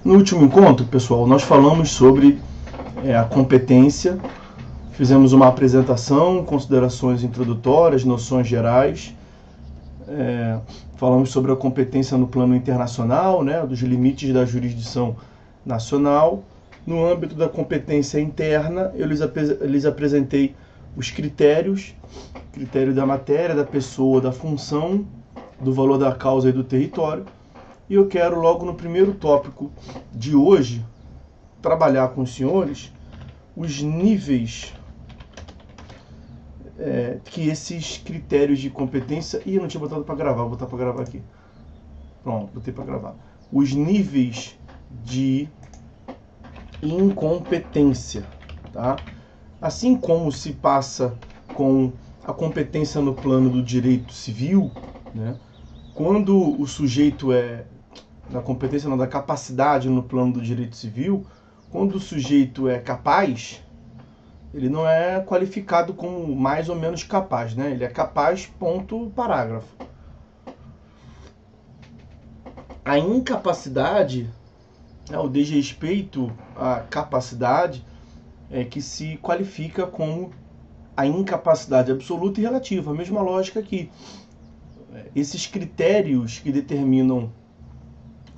No último encontro, pessoal, nós falamos sobre a competência, fizemos uma apresentação, considerações introdutórias, noções gerais, falamos sobre a competência no plano internacional, né, dos limites da jurisdição nacional. No âmbito da competência interna, eu lhes apresentei os critérios, critério da matéria, da pessoa, da função, do valor da causa e do território. E eu quero, logo no primeiro tópico de hoje, trabalhar com os senhores os níveis que esses critérios de competência... Ih, eu não tinha botado para gravar, vou botar para gravar aqui. Pronto, botei para gravar. Os níveis de incompetência, tá? Assim como se passa com a competência no plano do direito civil, né? Quando o sujeito da competência, não, da capacidade no plano do direito civil, quando o sujeito é capaz, ele não é qualificado como mais ou menos capaz, né? Ele é capaz, ponto, parágrafo. A incapacidade, o desrespeito à capacidade, é que se qualifica como a incapacidade absoluta e relativa. A mesma lógica aqui. Esses critérios que determinam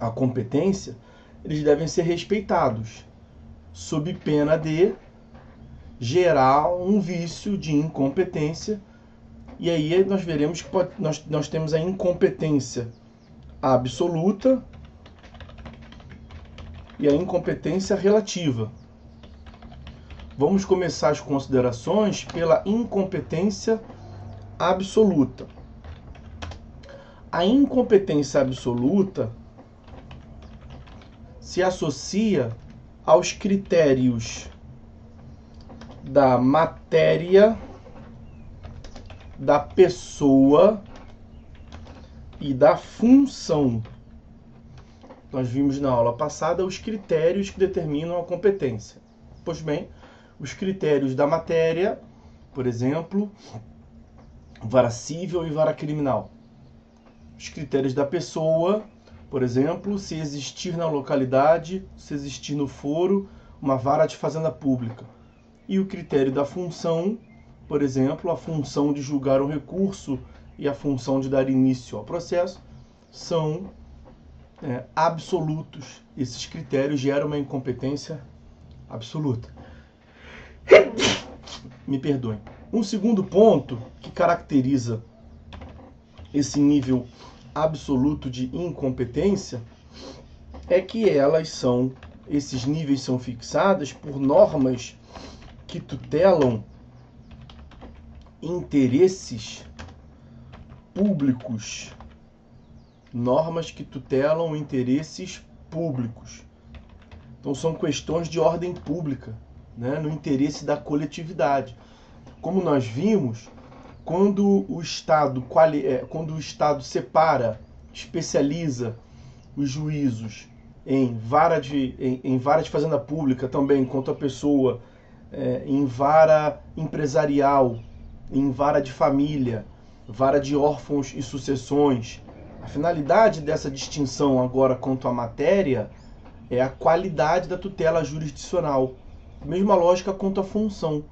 a competência, eles devem ser respeitados, sob pena de gerar um vício de incompetência. E aí nós veremos que nós temos a incompetência absoluta e a incompetência relativa. Vamos começar as considerações pela incompetência absoluta. A incompetência absoluta se associa aos critérios da matéria, da pessoa e da função. Nós vimos na aula passada os critérios que determinam a competência. Pois bem, os critérios da matéria, por exemplo, vara civil e vara criminal. Os critérios da pessoa, por exemplo, se existir na localidade, se existir no foro, uma vara de fazenda pública. E o critério da função, por exemplo, a função de julgar um recurso e a função de dar início ao processo, são absolutos. Esses critérios geram uma incompetência absoluta. Me perdoem. Um segundo ponto que caracteriza esse nível absoluto de incompetência é que esses níveis são fixados por normas que tutelam interesses públicos. Normas que tutelam interesses públicos. Então são questões de ordem pública, né, no interesse da coletividade. Como nós vimos, quando o Estado separa, especializa os juízos em vara de fazenda pública também, quanto a pessoa, em vara empresarial, em vara de família, vara de órfãos e sucessões, a finalidade dessa distinção agora quanto à matéria é a qualidade da tutela jurisdicional. Mesma lógica quanto à função.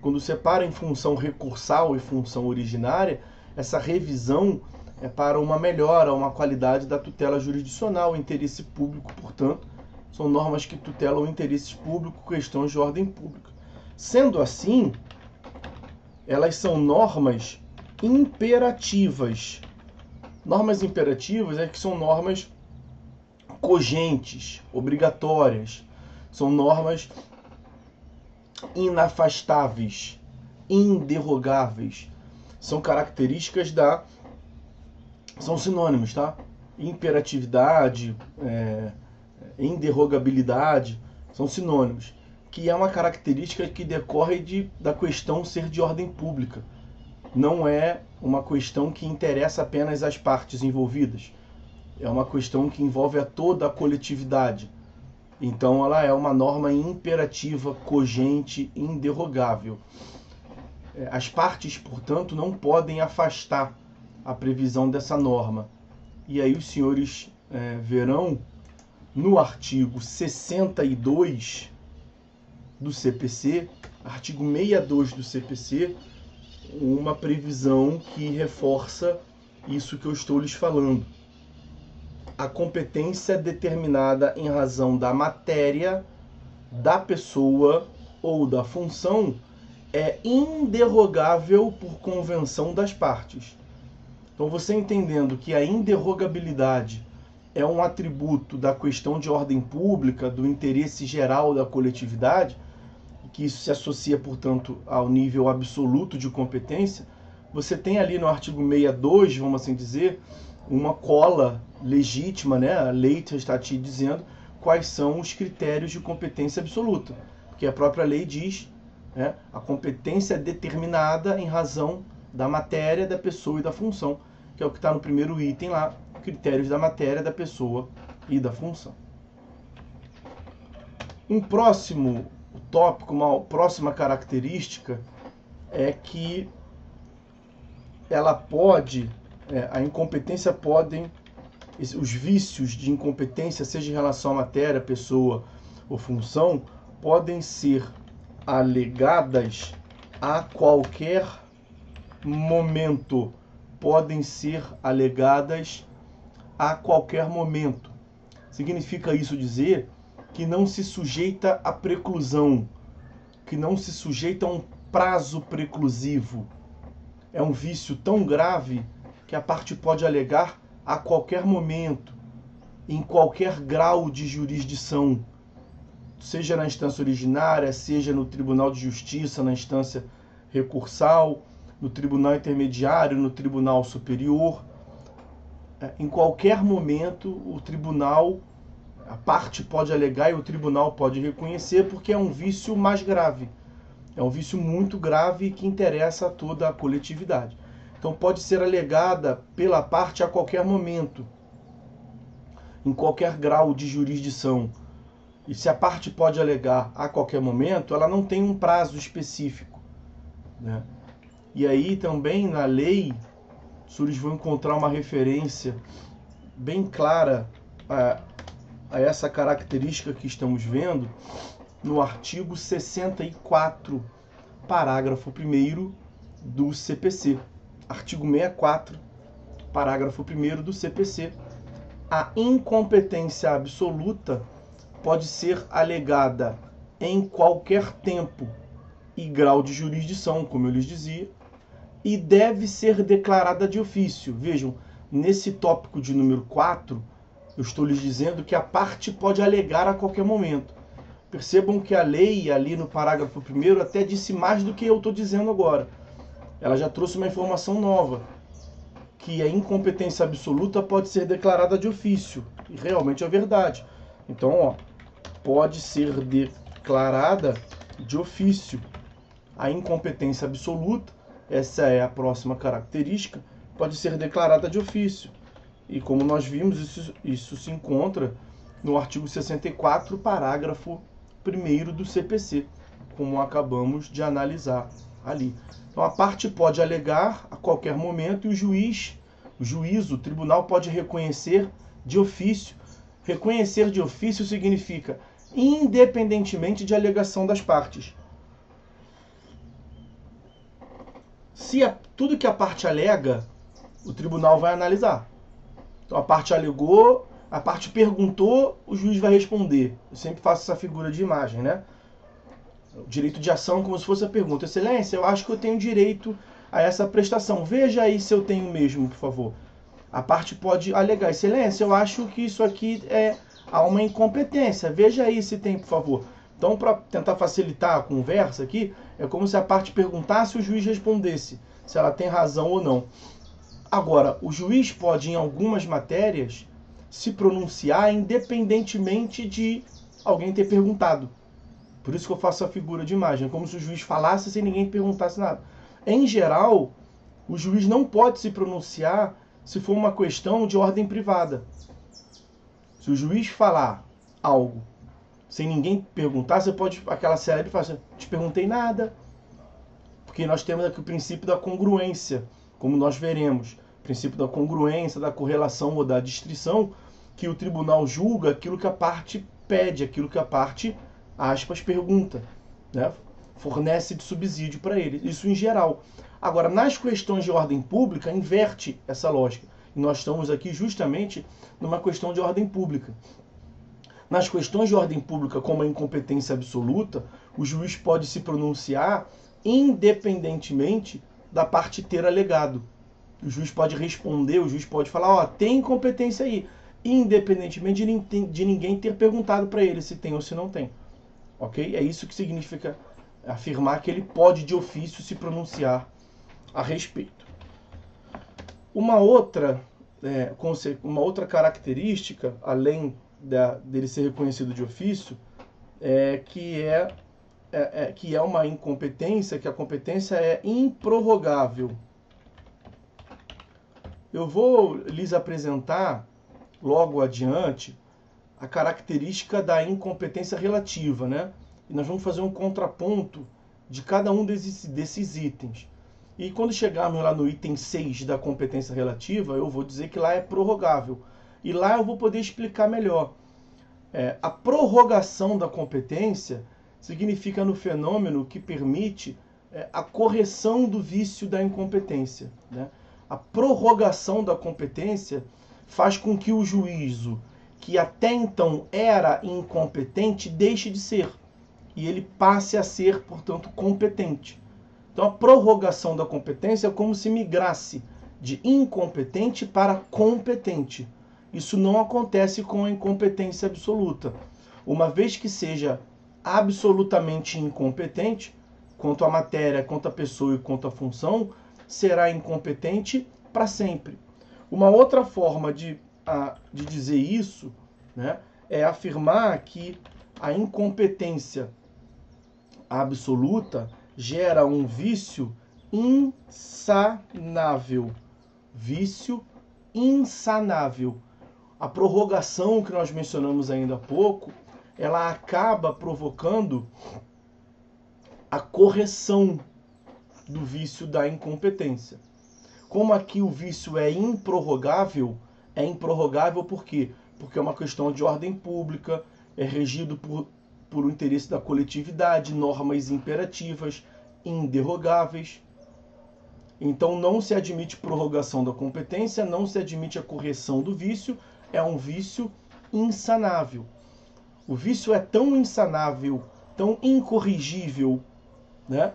Quando separa em função recursal e função originária, essa revisão é para uma melhora, uma qualidade da tutela jurisdicional, interesse público, portanto, são normas que tutelam interesses públicos, questões de ordem pública. Sendo assim, elas são normas imperativas. Normas imperativas que são normas cogentes, obrigatórias, são normas inafastáveis, inderrogáveis. São características são sinônimos, tá? Imperatividade, inderrogabilidade, são sinônimos, que é uma característica que decorre da questão ser de ordem pública. Não é uma questão que interessa apenas às partes envolvidas. É uma questão que envolve a toda a coletividade. Então ela é uma norma imperativa, cogente, inderrogável. As partes, portanto, não podem afastar a previsão dessa norma. E aí os senhores verão no artigo 62 do CPC, artigo 62 do CPC, uma previsão que reforça isso que eu estou lhes falando. A competência determinada em razão da matéria, da pessoa ou da função é inderrogável por convenção das partes. Então, você entendendo que a inderrogabilidade é um atributo da questão de ordem pública, do interesse geral da coletividade, que isso se associa, portanto, ao nível absoluto de competência, você tem ali no artigo 62, vamos assim dizer, uma cola legítima, né? A lei está te dizendo quais são os critérios de competência absoluta, porque a própria lei diz, né, a competência é determinada em razão da matéria, da pessoa e da função, que é o que está no primeiro item lá, critérios da matéria, da pessoa e da função. Um próximo tópico, uma próxima característica é que ela pode, a incompetência podem, os vícios de incompetência, seja em relação à matéria, pessoa ou função, podem ser alegadas a qualquer momento. Podem ser alegadas a qualquer momento. Significa isso dizer que não se sujeita à preclusão, que não se sujeita a um prazo preclusivo. É um vício tão grave que a parte pode alegar a qualquer momento, em qualquer grau de jurisdição, seja na instância originária, seja no Tribunal de Justiça, na instância recursal, no Tribunal Intermediário, no Tribunal Superior. Em qualquer momento, o tribunal, a parte pode alegar e o tribunal pode reconhecer, porque é um vício mais grave. É um vício muito grave que interessa a toda a coletividade. Então pode ser alegada pela parte a qualquer momento, em qualquer grau de jurisdição. E se a parte pode alegar a qualquer momento, ela não tem um prazo específico, né? E aí também na lei, os senhores vão encontrar uma referência bem clara a essa característica que estamos vendo no artigo 64, parágrafo 1º do CPC. Artigo 64, parágrafo 1º do CPC. A incompetência absoluta pode ser alegada em qualquer tempo e grau de jurisdição, como eu lhes dizia, e deve ser declarada de ofício. Vejam, nesse tópico de número 4, eu estou lhes dizendo que a parte pode alegar a qualquer momento. Percebam que a lei, ali no parágrafo 1º, até disse mais do que eu estou dizendo agora. Ela já trouxe uma informação nova, que a incompetência absoluta pode ser declarada de ofício. E realmente é verdade. Então, ó, pode ser declarada de ofício. A incompetência absoluta, essa é a próxima característica, pode ser declarada de ofício. E como nós vimos, isso se encontra no artigo 64, parágrafo 1º do CPC, como acabamos de analisar ali. Então a parte pode alegar a qualquer momento e o tribunal pode reconhecer de ofício. Reconhecer de ofício significa independentemente de alegação das partes. Se tudo que a parte alega, o tribunal vai analisar. Então a parte alegou, a parte perguntou, o juiz vai responder. Eu sempre faço essa figura de imagem, né? O direito de ação como se fosse a pergunta. Excelência, eu acho que eu tenho direito a essa prestação. Veja aí se eu tenho mesmo, por favor. A parte pode alegar. Excelência, eu acho que isso aqui há uma incompetência. Veja aí se tem, por favor. Então, para tentar facilitar a conversa aqui, é como se a parte perguntasse e o juiz respondesse se ela tem razão ou não. Agora, o juiz pode, em algumas matérias, se pronunciar independentemente de alguém ter perguntado. Por isso que eu faço a figura de imagem, como se o juiz falasse sem ninguém perguntasse nada. Em geral, o juiz não pode se pronunciar se for uma questão de ordem privada. Se o juiz falar algo sem ninguém perguntar, você pode, aquela célebre falar assim, te perguntei nada. Porque nós temos aqui o princípio da congruência, como nós veremos. O princípio da congruência, da correlação ou da distrição que o tribunal julga aquilo que a parte pede, aquilo que a parte, aspas, pergunta, né? Fornece de subsídio para ele. Isso em geral. Agora, nas questões de ordem pública, inverte essa lógica. E nós estamos aqui justamente numa questão de ordem pública. Nas questões de ordem pública, como a incompetência absoluta, o juiz pode se pronunciar independentemente da parte ter alegado. O juiz pode responder, o juiz pode falar, ó, tem incompetência aí, independentemente de ninguém ter perguntado para ele se tem ou se não tem. Ok? É isso que significa afirmar que ele pode de ofício se pronunciar a respeito. Uma outra característica, além dele ser reconhecido de ofício, que é uma incompetência, que a competência é improrrogável. Eu vou lhes apresentar, logo adiante, a característica da incompetência relativa, né? E nós vamos fazer um contraponto de cada um desses itens. E quando chegarmos lá no item 6 da competência relativa, eu vou dizer que lá é prorrogável. E lá eu vou poder explicar melhor. A prorrogação da competência significa no fenômeno que permite a correção do vício da incompetência, né? A prorrogação da competência faz com que o juízo, que até então era incompetente, deixe de ser. E ele passe a ser, portanto, competente. Então, a prorrogação da competência é como se migrasse de incompetente para competente. Isso não acontece com a incompetência absoluta. Uma vez que seja absolutamente incompetente, quanto à matéria, quanto à pessoa e quanto à função, será incompetente para sempre. Uma outra forma de dizer isso, né, é afirmar que a incompetência absoluta gera um vício insanável. Vício insanável. A prorrogação que nós mencionamos ainda há pouco, ela acaba provocando a correção do vício da incompetência. Como aqui o vício é improrrogável por quê? Porque é uma questão de ordem pública, é regido por um interesse da coletividade, normas imperativas, inderrogáveis. Então não se admite prorrogação da competência, não se admite a correção do vício, é um vício insanável. O vício é tão insanável, tão incorrigível, né,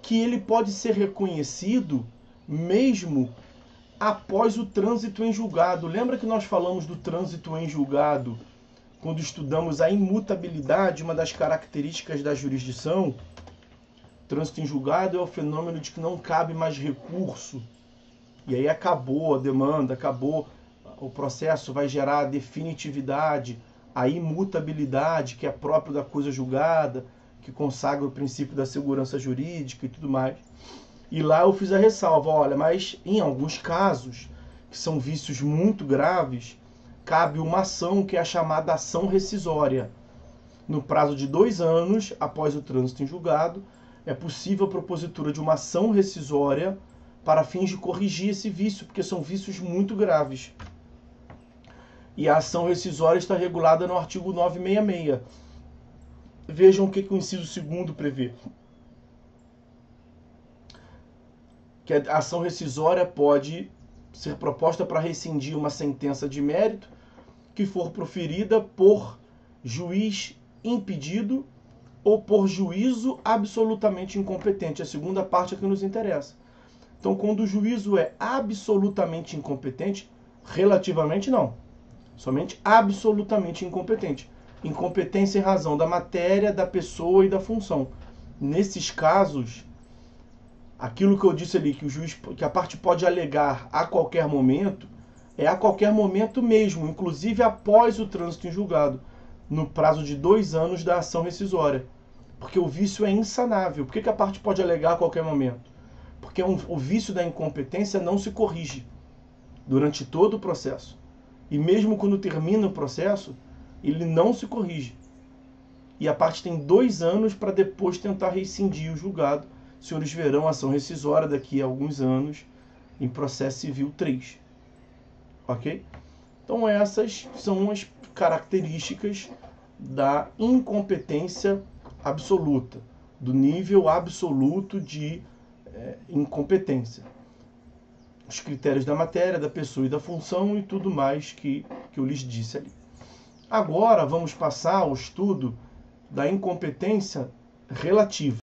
que ele pode ser reconhecido mesmo após o trânsito em julgado. Lembra que nós falamos do trânsito em julgado quando estudamos a imutabilidade, uma das características da jurisdição? Trânsito em julgado é o fenômeno de que não cabe mais recurso. E aí acabou a demanda, acabou o processo, vai gerar a definitividade, a imutabilidade, que é próprio da coisa julgada, que consagra o princípio da segurança jurídica e tudo mais. E lá eu fiz a ressalva, olha, mas em alguns casos, que são vícios muito graves, cabe uma ação que é a chamada ação rescisória. No prazo de 2 anos, após o trânsito em julgado, é possível a propositura de uma ação rescisória para fins de corrigir esse vício, porque são vícios muito graves. E a ação rescisória está regulada no artigo 966. Vejam o que o inciso 2º prevê. Que a ação rescisória pode ser proposta para rescindir uma sentença de mérito que for proferida por juiz impedido ou por juízo absolutamente incompetente. A segunda parte é que nos interessa. Então, quando o juízo é absolutamente incompetente, relativamente não, somente absolutamente incompetente. Incompetência em razão da matéria, da pessoa e da função. Nesses casos, aquilo que eu disse ali, que a parte pode alegar a qualquer momento, é a qualquer momento mesmo, inclusive após o trânsito em julgado, no prazo de 2 anos da ação rescisória. Porque o vício é insanável. Por que a parte pode alegar a qualquer momento? Porque o vício da incompetência não se corrige durante todo o processo. E mesmo quando termina o processo, ele não se corrige. E a parte tem 2 anos para depois tentar rescindir o julgado. Os senhores verão a ação rescisória daqui a alguns anos em processo civil 3. Ok? Então essas são as características da incompetência absoluta, do nível absoluto de incompetência. Os critérios da matéria, da pessoa e da função e tudo mais que eu lhes disse ali. Agora vamos passar ao estudo da incompetência relativa.